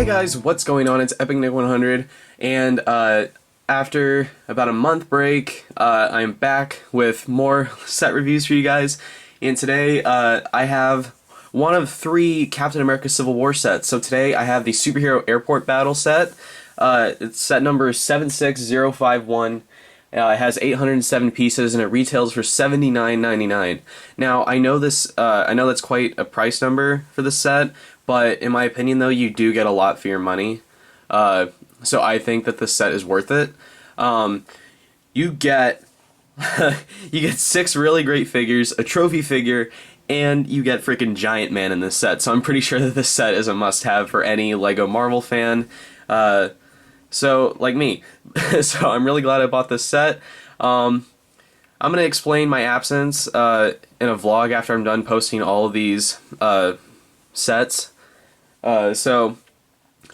Hey guys, what's going on? It's Epic Nick 100, and after about a month break, I'm back with more set reviews for you guys. And today, I have one of 3 Captain America Civil War sets. So today, I have the Superhero Airport Battle set. It's set number 76051. It has 807 pieces, and it retails for $79.99. Now, I know this. I know that's quite a price number for this set, but in my opinion, though, you do get a lot for your money. So I think that this set is worth it. You get you get 6 really great figures, a trophy figure, and you get freaking GiantMan in this set. So I'm pretty sure that this set is a must-have for any Lego Marvel fan. So, like me. So I'm really glad I bought this set. I'm going to explain my absence in a vlog after I'm done posting all of these sets. So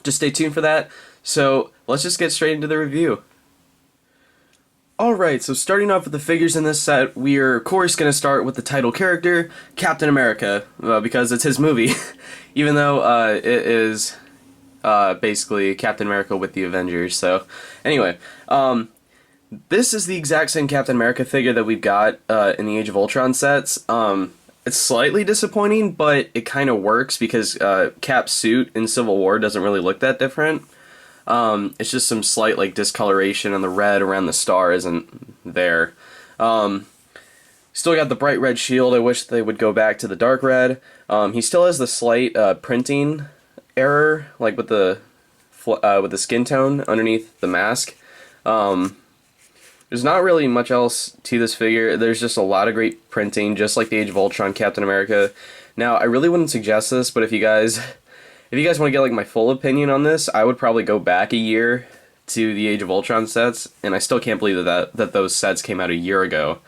just stay tuned for that. So let's just get straight into the review. Alright, so starting off with the figures in this set, we are of course going to start with the title character, Captain America, because it's his movie, even though it is basically Captain America with the Avengers. So anyway, this is the exact same Captain America figure that we've got in the Age of Ultron sets. It's slightly disappointing, but it kind of works because Cap's suit in Civil War doesn't really look that different. It's just some slight like discoloration, and the red around the star isn't there. Still got the bright red shield. I wish they would go back to the dark red. He still has the slight printing error, like with the skin tone underneath the mask. There's not really much else to this figure. There's just a lot of great printing, just like the Age of Ultron Captain America. Now, I really wouldn't suggest this, but if you guys want to get like my full opinion on this, I would probably go back a year to the Age of Ultron sets, and I still can't believe that those sets came out a year ago.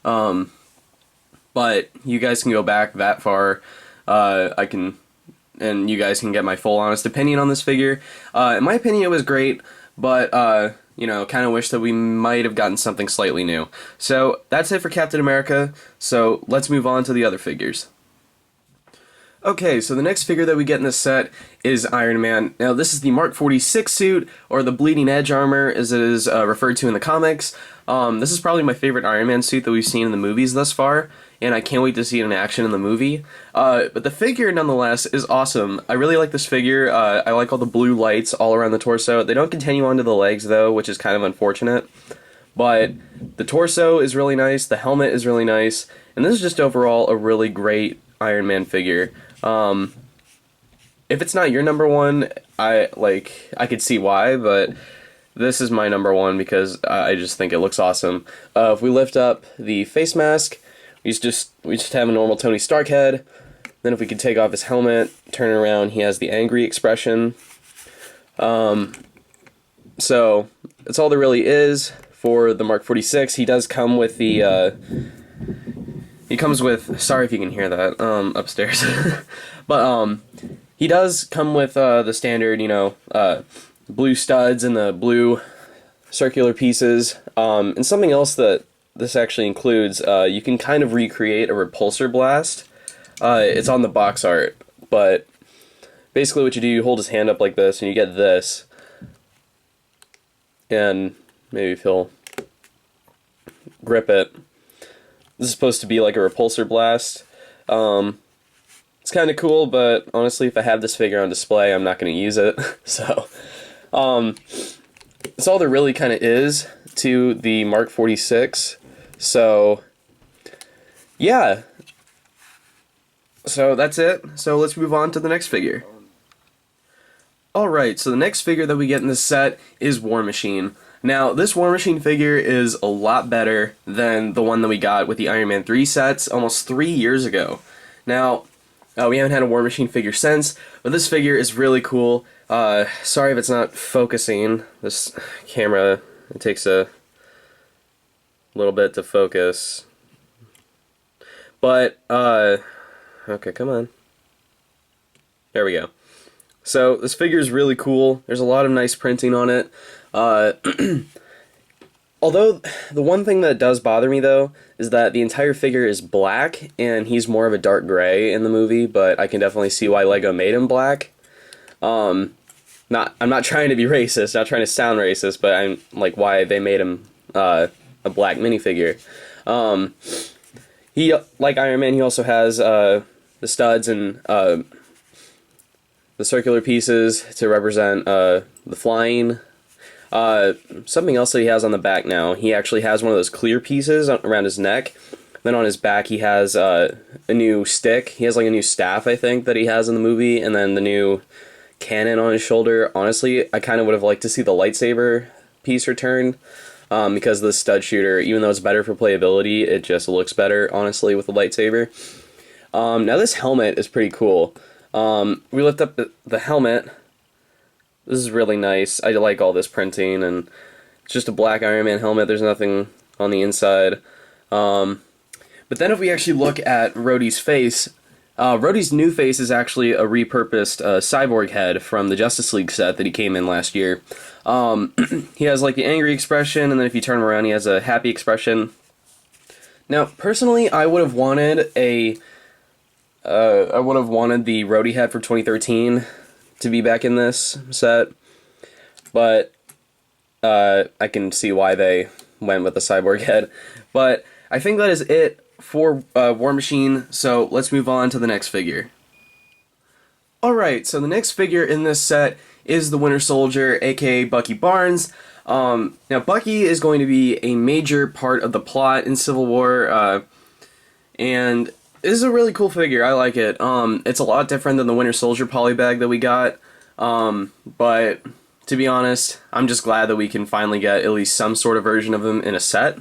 But you guys can go back that far. And you guys can get my full honest opinion on this figure. In my opinion, it was great, but you know, kind of wish that we might have gotten something slightly new. So that's it for Captain America, so let's move on to the other figures. Okay, so the next figure that we get in this set is Iron Man. Now this is the Mark 46 suit, or the Bleeding Edge armor as it is referred to in the comics. This is probably my favorite Iron Man suit that we've seen in the movies thus far, and I can't wait to see it in action in the movie. But the figure, nonetheless, is awesome. I really like this figure. I like all the blue lights all around the torso. They don't continue onto the legs, though, which is kind of unfortunate. But the torso is really nice, the helmet is really nice, and this is just overall a really great Iron Man figure. If it's not your number one, I could see why, but this is my number one because I just think it looks awesome. If we lift up the face mask, we just have a normal Tony Stark head. Then if we could take off his helmet, turn it around, he has the angry expression. So that's all there really is for the Mark 46. He does come with the he comes with, sorry if you can hear that upstairs, but he does come with the standard, you know, blue studs and the blue circular pieces, and something else that this actually includes, you can kind of recreate a repulsor blast. It's on the box art, but basically what you do, you hold his hand up like this, and you get this, and maybe if he'll grip it, this is supposed to be like a repulsor blast. It's kind of cool, but honestly, if I have this figure on display, I'm not going to use it. So, that's all there really kind of is to the Mark 46. So, yeah. So that's it. So let's move on to the next figure. Alright, so the next figure that we get in this set is War Machine. Now, this War Machine figure is a lot better than the one that we got with the Iron Man 3 sets almost 3 years ago. Now, we haven't had a War Machine figure since, but this figure is really cool. Sorry if it's not focusing. This camera, it takes a little bit to focus. But, okay, come on. There we go. So, this figure is really cool. There's a lot of nice printing on it. Although, the one thing that does bother me, though, is that the entire figure is black, and he's more of a dark gray in the movie, but I can definitely see why LEGO made him black. I'm not trying to be racist, not trying to sound racist, but I'm like why they made him a black minifigure. He, like Iron Man, he also has the studs and the circular pieces to represent the flying. Something else that he has on the back now, he actually has one of those clear pieces around his neck. Then on his back he has a new stick. He has like a new staff, I think, that he has in the movie, and then the new cannon on his shoulder. Honestly, I kind of would have liked to see the lightsaber piece return, because the stud shooter, even though it's better for playability, it just looks better, honestly, with the lightsaber. Now this helmet is pretty cool. We lift up the helmet. This is really nice. I like all this printing, and it's just a black Iron Man helmet. There's nothing on the inside. But then if we actually look at Rhodey's face, Rhodey's new face is actually a repurposed cyborg head from the Justice League set that he came in last year. He has like the angry expression, and then if you turn him around, he has a happy expression. Now, personally, I would have wanted the Rhodey head from 2013 to be back in this set, but I can see why they went with the cyborg head. But I think that is it for War Machine, so let's move on to the next figure. Alright, so the next figure in this set is the Winter Soldier, aka Bucky Barnes. Now, Bucky is going to be a major part of the plot in Civil War, and this is a really cool figure. I like it. It's a lot different than the Winter Soldier polybag that we got, but to be honest, I'm just glad that we can finally get at least some sort of version of him in a set.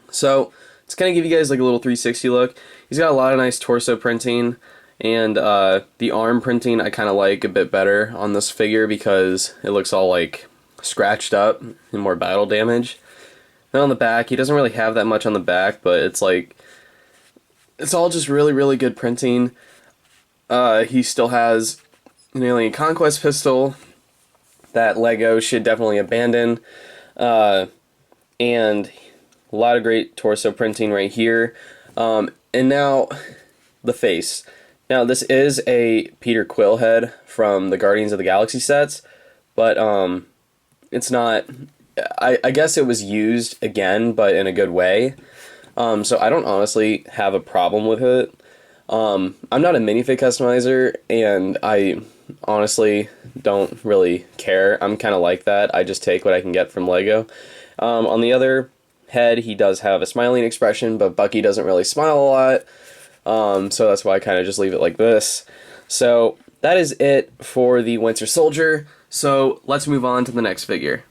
So, to kind of give you guys like a little 360 look, he's got a lot of nice torso printing, and the arm printing I kind of like a bit better on this figure because it looks all like scratched up and more battle damage. Then on the back, he doesn't really have that much on the back, but it's like, it's all just really, really good printing. He still has an Alien Conquest pistol that LEGO should definitely abandon, and a lot of great torso printing right here. And now, the face. Now, this is a Peter Quill head from the Guardians of the Galaxy sets, but it's not... I guess it was used again, but in a good way. So I don't honestly have a problem with it. I'm not a minifig customizer, and I honestly don't really care. I'm kind of like that. I just take what I can get from LEGO. On the other head, he does have a smiling expression, but Bucky doesn't really smile a lot. So that's why I kind of just leave it like this. So that is it for the Winter Soldier. So let's move on to the next figure.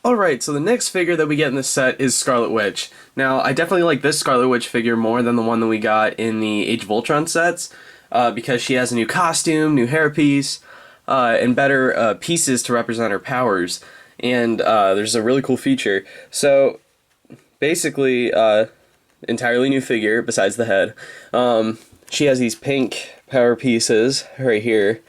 Alright, so the next figure that we get in this set is Scarlet Witch. Now, I definitely like this Scarlet Witch figure more than the one that we got in the Age of Ultron sets, because she has a new costume, new hairpiece, and better pieces to represent her powers. And there's a really cool feature. So, basically, entirely new figure, besides the head. She has these pink power pieces right here,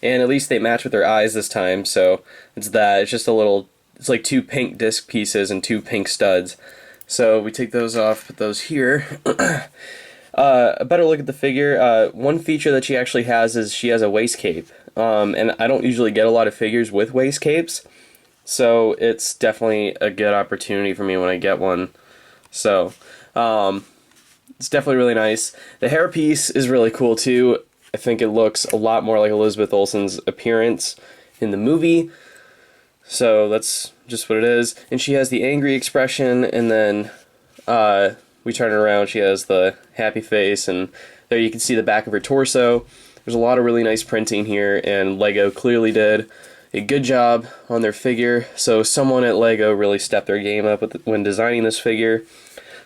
and at least they match with her eyes this time, so it's that. It's just a little... It's like two pink disc pieces and two pink studs. So we take those off, put those here. A better look at the figure. One feature that she actually has is she has a waist cape. And I don't usually get a lot of figures with waist capes, so it's definitely a good opportunity for me when I get one. So, it's definitely really nice. The hairpiece is really cool too. I think it looks a lot more like Elizabeth Olsen's appearance in the movie. So that's just what it is. And she has the angry expression, and then we turn her around, she has the happy face, and there you can see the back of her torso. There's a lot of really nice printing here, and LEGO clearly did a good job on their figure. So someone at LEGO really stepped their game up when designing this figure.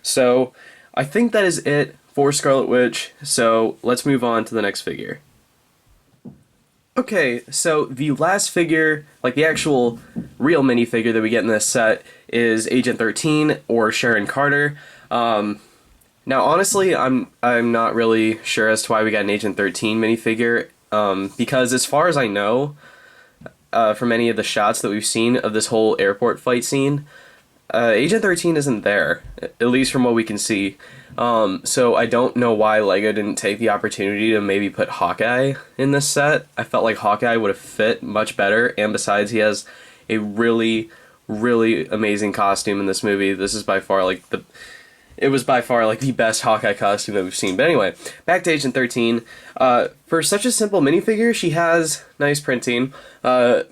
So I think that is it for Scarlet Witch, so let's move on to the next figure. Okay, so the last figure, like the actual real minifigure that we get in this set, is Agent 13, or Sharon Carter. Now, honestly, I'm not really sure as to why we got an Agent 13 minifigure, because as far as I know, from any of the shots that we've seen of this whole airport fight scene, Agent 13 isn't there, at least from what we can see. So I don't know why LEGO didn't take the opportunity to maybe put Hawkeye in this set. I felt like Hawkeye would have fit much better, and besides, he has a really, really amazing costume in this movie. This is by far like it was by far like the best Hawkeye costume that we've seen. But anyway, back to Agent 13. For such a simple minifigure, she has nice printing. I'm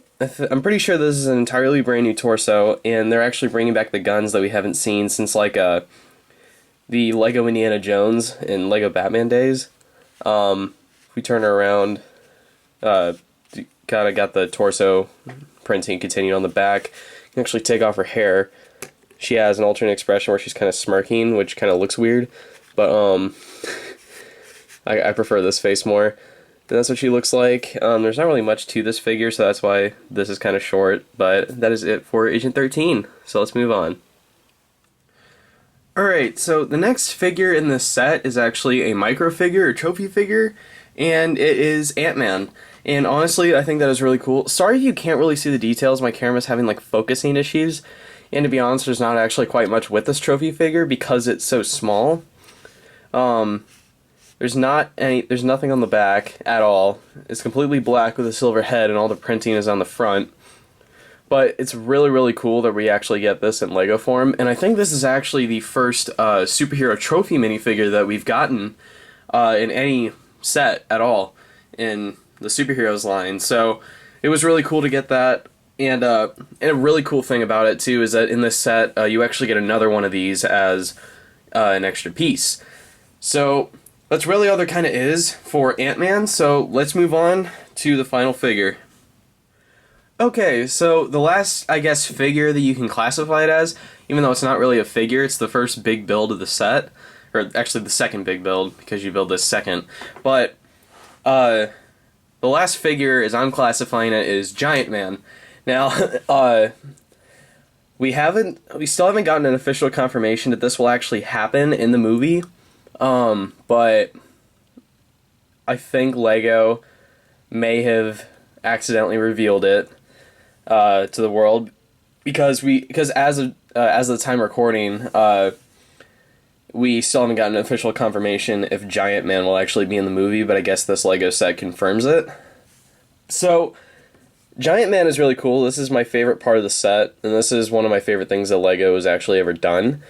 pretty sure this is an entirely brand new torso, and they're actually bringing back the guns that we haven't seen since like the Lego Indiana Jones and Lego Batman days. If we turn her around, kind of got the torso printing continued on the back. You can actually take off her hair. She has an alternate expression where she's kind of smirking, which kind of looks weird, but I prefer this face more. And that's what she looks like. There's not really much to this figure, so that's why this is kind of short, but that is it for Agent 13. So let's move on. Alright, so the next figure in this set is actually a micro figure, or trophy figure, and it is AntMan. And honestly, I think that is really cool. Sorry if you can't really see the details, my camera's having like focusing issues, and to be honest, there's not actually quite much with this trophy figure because it's so small. There's nothing on the back at all. It's completely black with a silver head, and all the printing is on the front. But it's really, really cool that we actually get this in LEGO form, and I think this is actually the first superhero trophy minifigure that we've gotten in any set at all in the superheroes line. So it was really cool to get that, and a really cool thing about it too is that in this set you actually get another one of these as an extra piece. So that's really all there kind of is for AntMan, so let's move on to the final figure. Okay, so the last, I guess, figure that you can classify it as, even though it's not really a figure, it's the first big build of the set, or actually the second big build, because you build this second, but the last figure, as I'm classifying it, is GiantMan. Now, we still haven't gotten an official confirmation that this will actually happen in the movie, but I think LEGO may have accidentally revealed it to the world because as of the time recording, we still haven't gotten an official confirmation if GiantMan will actually be in the movie, but I guess this LEGO set confirms it. So GiantMan is really cool. This is my favorite part of the set, and this is one of my favorite things that LEGO has actually ever done.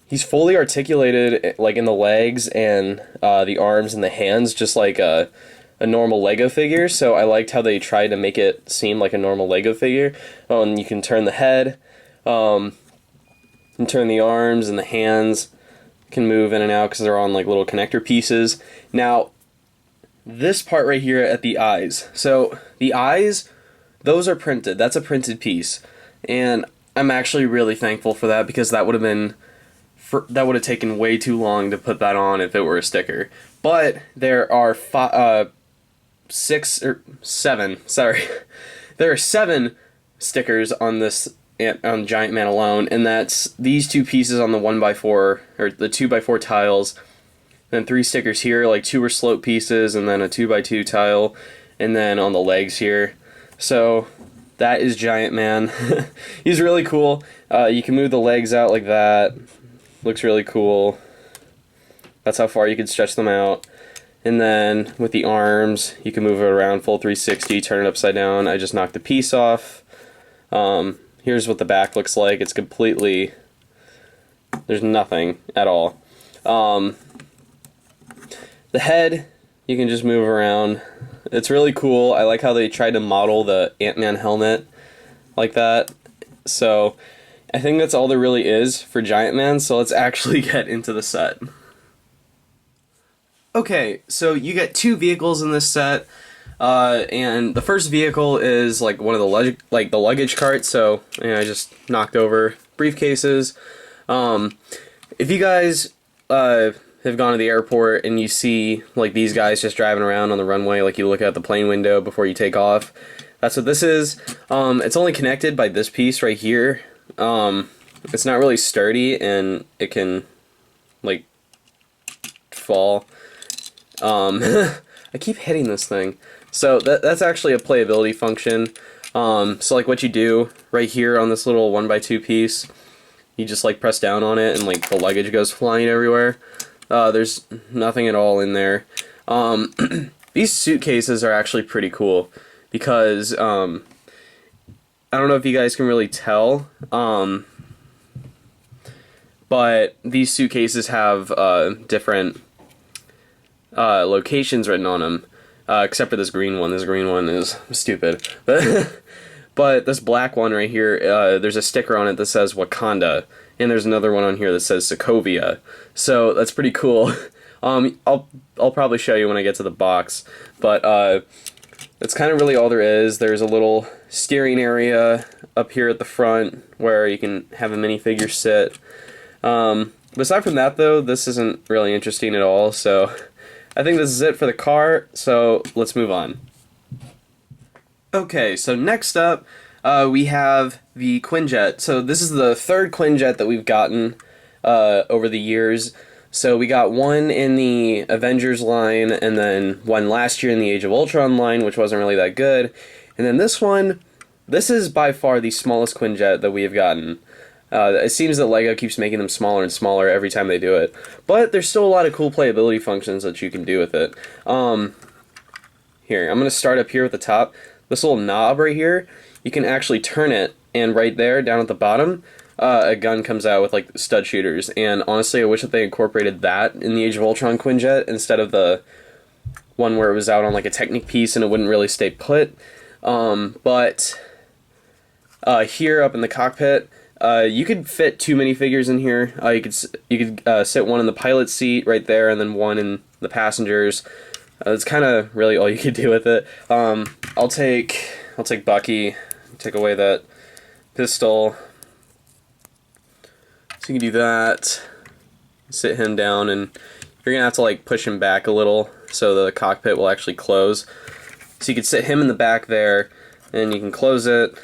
He's fully articulated, like in the legs and the arms and the hands, just like a normal Lego figure, so I liked how they tried to make it seem like a normal Lego figure. And you can turn the head, and turn the arms, and the hands can move in and out because they're on like little connector pieces. Now, this part right here at the eyes. So the eyes, those are printed. That's a printed piece, and I'm actually really thankful for that because that would have taken way too long to put that on if it were a sticker. But there are there are 7 stickers on this on GiantMan alone, and that's these 2 pieces on the 1x4 or the 2x4 tiles, then 3 stickers here, like 2 are slope pieces, and then a 2x2 tile, and then on the legs here. So that is GiantMan. He's really cool. You can move the legs out like that. Looks really cool. That's how far you can stretch them out. And then with the arms, you can move it around full 360, turn it upside down. I just knocked the piece off. Here's what the back looks like. It's completely, there's nothing at all. The head, you can just move around. It's really cool. I like how they tried to model the Ant-Man helmet like that. So I think that's all there really is for GiantMan, so let's actually get into the set. Okay, so you get 2 vehicles in this set, and the first vehicle is like one of the luggage cart. So I just knocked over briefcases. If you guys have gone to the airport and you see like these guys just driving around on the runway, like you look out the plane window before you take off, that's what this is. It's only connected by this piece right here. It's not really sturdy, and it can like fall. I keep hitting this thing. So that's actually a playability function. So like what you do right here on this little 1x2 piece, you just like press down on it and like the luggage goes flying everywhere. There's nothing at all in there. These suitcases are actually pretty cool because I don't know if you guys can really tell, but these suitcases have different locations written on them, except for this green one. This green one is stupid. But this black one right here, there's a sticker on it that says Wakanda, and there's another one on here that says Sokovia. So that's pretty cool. I'll probably show you when I get to the box, but that's kind of really all there is. There's a little steering area up here at the front where you can have a minifigure sit. Aside from that, though, this isn't really interesting at all, so I think this is it for the car, so let's move on. Okay, so next up, we have the Quinjet. So this is the third Quinjet that we've gotten over the years. So we got one in the Avengers line, and then one last year in the Age of Ultron line, which wasn't really that good. And then this one, this is by far the smallest Quinjet that we have gotten. It seems that LEGO keeps making them smaller and smaller every time they do it. But there's still a lot of cool playability functions that you can do with it. Here, I'm going to start up here at the top. This little knob right here, you can actually turn it, and right there, down at the bottom, a gun comes out with like stud shooters. And honestly, I wish that they incorporated that in the Age of Ultron Quinjet instead of the one where it was out on like a Technic piece and it wouldn't really stay put. But here up in the cockpit, you could fit 2 minifigures in here. You could sit one in the pilot seat right there, and then one in the passengers. That's kind of really all you could do with it. I'll take Bucky, take away that pistol. So you can do that. Sit him down, and you're gonna have to like push him back a little so the cockpit will actually close. So you could sit him in the back there, and you can close it,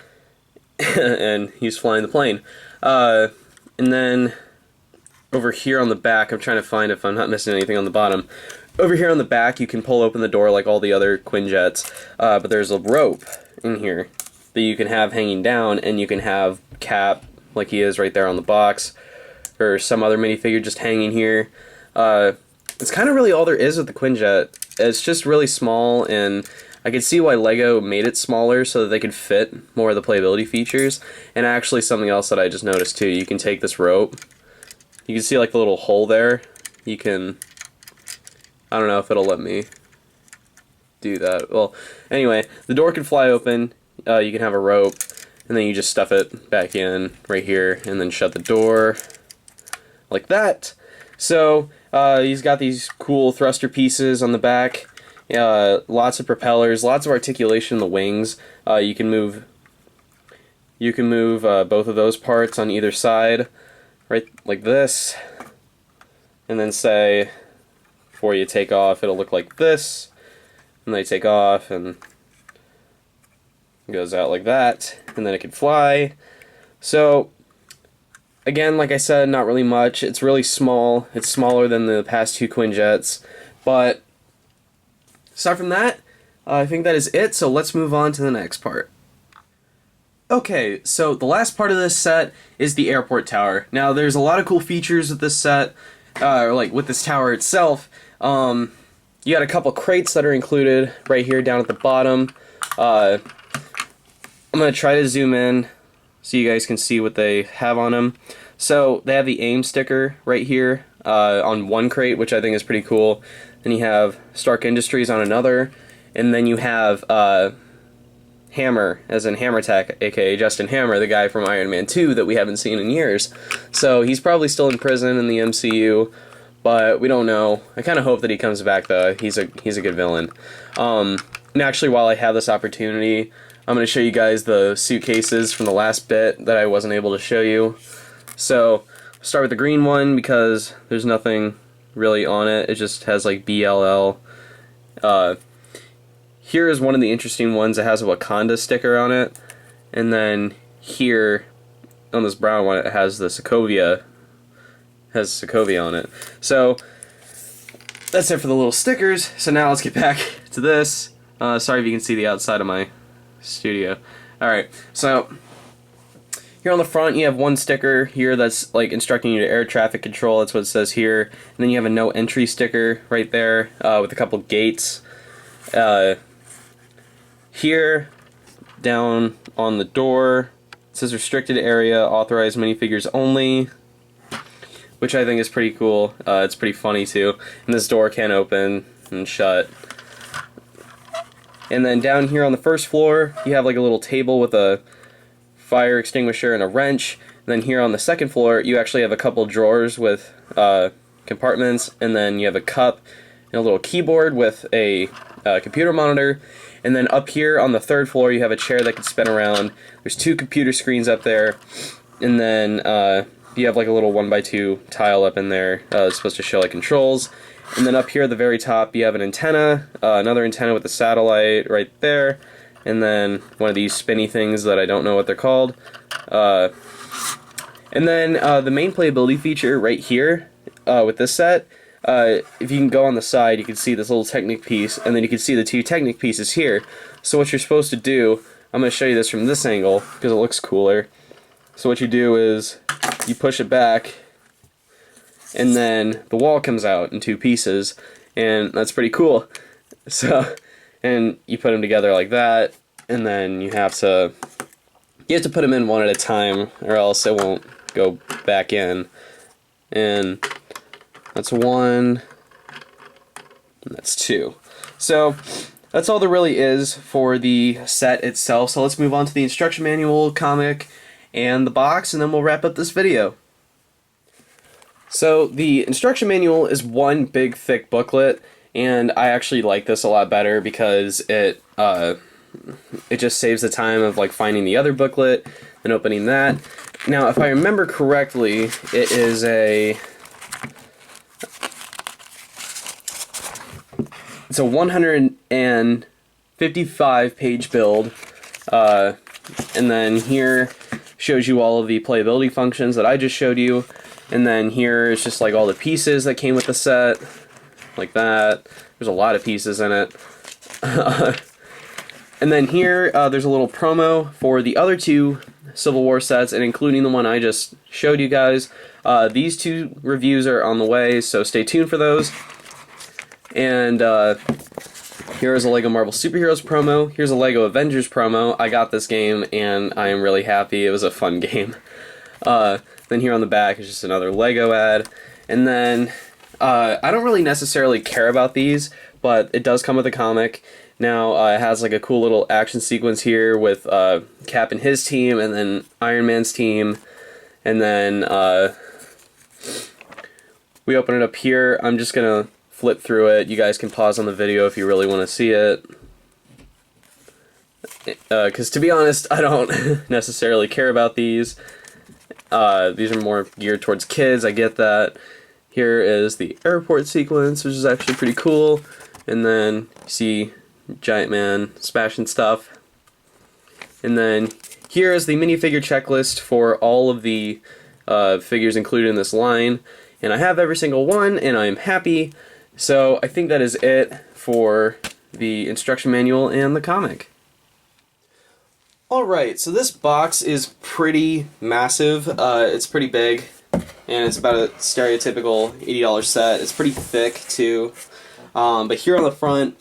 and he's flying the plane. And then over here on the back, I'm trying to find if I'm not missing anything on the bottom. Over here on the back, you can pull open the door like all the other Quinjets, but there's a rope in here that you can have hanging down, and you can have Cap, like he is right there on the box, or some other minifigure just hanging here. It's kind of really all there is with the Quinjet. It's just really small, and I could see why LEGO made it smaller so that they could fit more of the playability features. And actually something else that I just noticed too, you can take this rope, you can see like the little hole there, you can, I don't know if it'll let me do that. Well, anyway, the door can fly open, you can have a rope, and then you just stuff it back in right here, and then shut the door like that. So, he's got these cool thruster pieces on the back, lots of propellers, lots of articulation in the wings. You can move both of those parts on either side, right like this, and then say, before you take off, it'll look like this, and then you take off, and it goes out like that, and then it can fly. So, again, like I said, not really much. It's really small. It's smaller than the past 2 Quinjets, but aside from that, I think that is it, so let's move on to the next part. Okay, so the last part of this set is the airport tower. Now, there's a lot of cool features with this set, like with this tower itself. You got a couple crates that are included right here down at the bottom. I'm going to try to zoom in so you guys can see what they have on them. So they have the AIM sticker right here on one crate, which I think is pretty cool. Then you have Stark Industries on another, and then you have Hammer, as in Hammer Tech, aka Justin Hammer, the guy from Iron Man 2 that we haven't seen in years. So he's probably still in prison in the MCU, but we don't know. I kind of hope that he comes back though. He's a good villain. And actually, while I have this opportunity, I'm going to show you guys the suitcases from the last bit that I wasn't able to show you. So, start with the green one because there's nothing really on it. It just has like BLL. Here is one of the interesting ones that has a Wakanda sticker on it. And then here, on this brown one, it has the Sokovia. Has Sokovia on it. So, that's it for the little stickers. So now let's get back to this. Sorry if you can see the outside of my studio. Alright, so here on the front you have one sticker here that's like instructing you to air traffic control. That's what it says here. And then you have a no entry sticker right there with a couple gates. Here, down on the door, it says restricted area, authorized minifigures only, which I think is pretty cool. It's pretty funny too. And this door can open and shut. And then down here on the first floor, you have like a little table with a fire extinguisher and a wrench. And then here on the second floor, you actually have a couple drawers with compartments, and then you have a cup and a little keyboard with a computer monitor. And then up here on the third floor, you have a chair that can spin around. There's 2 computer screens up there, and then you have like a little 1x2 tile up in there. It's supposed to show like controls. And then up here at the very top, you have an antenna, another antenna with a satellite right there, and then one of these spinny things that I don't know what they're called. And then the main playability feature right here with this set, if you can go on the side, you can see this little Technic piece, and then you can see the 2 Technic pieces here. So what you're supposed to do, I'm going to show you this from this angle, because it looks cooler. So what you do is, you push it back, and then the wall comes out in 2 pieces, and that's pretty cool. So, and you put them together like that, and then you have to put them in one at a time, or else it won't go back in. And that's 1, and that's 2. So that's all there really is for the set itself. So let's move on to the instruction manual, comic, and the box, and then we'll wrap up this video. So the instruction manual is one big thick booklet, and I actually like this a lot better because it just saves the time of like finding the other booklet and opening that. Now, if I remember correctly, it is it's a 155 page build, and then here shows you all of the playability functions that I just showed you, and then here is just like all the pieces that came with the set, like that. There's a lot of pieces in it. And then here there's a little promo for the other 2 Civil War sets, and including the one I just showed you guys. These 2 reviews are on the way, so stay tuned for those. And here is a LEGO Marvel Superheroes promo. Here's a LEGO Avengers promo. I got this game, and I am really happy. It was a fun game. Then here on the back is just another LEGO ad. And then I don't really necessarily care about these, but it does come with a comic. Now it has like a cool little action sequence here with Cap and his team, and then Iron Man's team. And then we open it up here. I'm just gonna flip through it. You guys can pause on the video if you really want to see it. Because to be honest, I don't necessarily care about these. These are more geared towards kids, I get that. Here is the airport sequence, which is actually pretty cool. And then you see GiantMan smashing stuff. And then here is the minifigure checklist for all of the figures included in this line. And I have every single one, and I am happy. So I think that is it for the instruction manual and the comic. Alright, so this box is pretty massive. It's pretty big, and it's about a stereotypical $80 set. It's pretty thick too. But here on the front,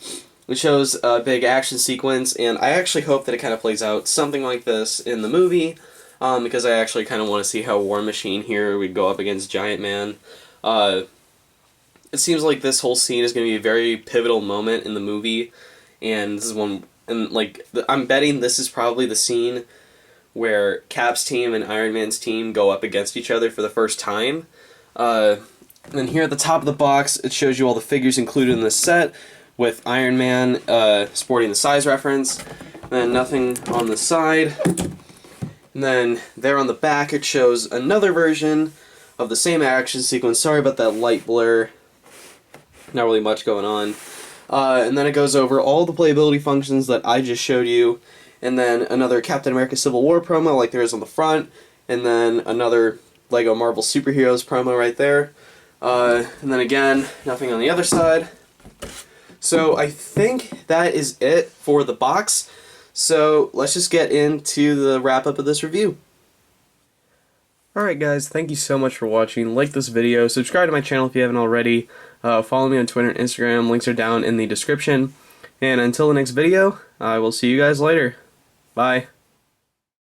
it shows a big action sequence, and I actually hope that it kind of plays out something like this in the movie, because I actually kind of want to see how War Machine here would go up against GiantMan. It seems like this whole scene is going to be a very pivotal moment in the movie, and this is one, and like, I'm betting this is probably the scene where Cap's team and Iron Man's team go up against each other for the first time. And then here at the top of the box, it shows you all the figures included in this set, with Iron Man sporting the size reference, and then nothing on the side. And then there on the back, it shows another version of the same action sequence. Sorry about that light blur. Not really much going on. And then it goes over all the playability functions that I just showed you, and then another Captain America Civil War promo like there is on the front, and then another LEGO Marvel Superheroes promo right there. And then again, nothing on the other side. So I think that is it for the box. So let's just get into the wrap-up of this review. Alright guys, thank you so much for watching. Like this video, subscribe to my channel if you haven't already, follow me on Twitter and Instagram, links are down in the description, and until the next video, I will see you guys later. Bye.